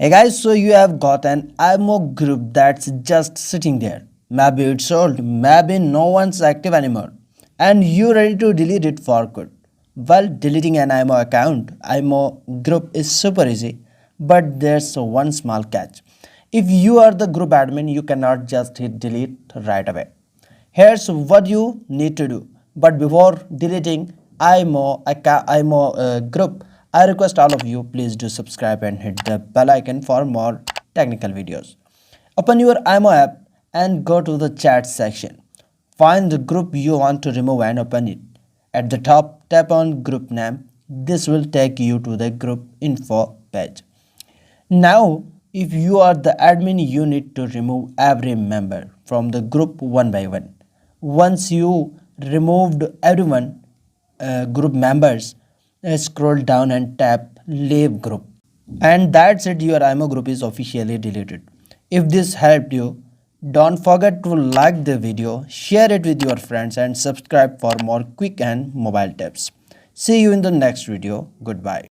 Hey guys, so you have got an IMO group that's just sitting there. Maybe it's old, maybe no one's active anymore, and you're ready to delete it for good. Well, deleting an IMO account, IMO group is super easy, but there's one small catch. If you are the group admin, you cannot just hit delete right away. Here's what you need to do. But before deleting IMO group, I request all of you please do subscribe and hit the bell icon for more technical videos. Open your IMO app and go to the chat section. Find the group you want to remove and open it. At the top, tap on group name. This will take you to the group info page. Now, if you are the admin, you need to remove every member from the group one by one. Once you removed everyone, group members, scroll down and tap leave group. And that's it, your IMO group is officially deleted. If this helped you, don't forget to like the video, share it with your friends and subscribe for more quick and mobile tips. See you in the next video. Goodbye.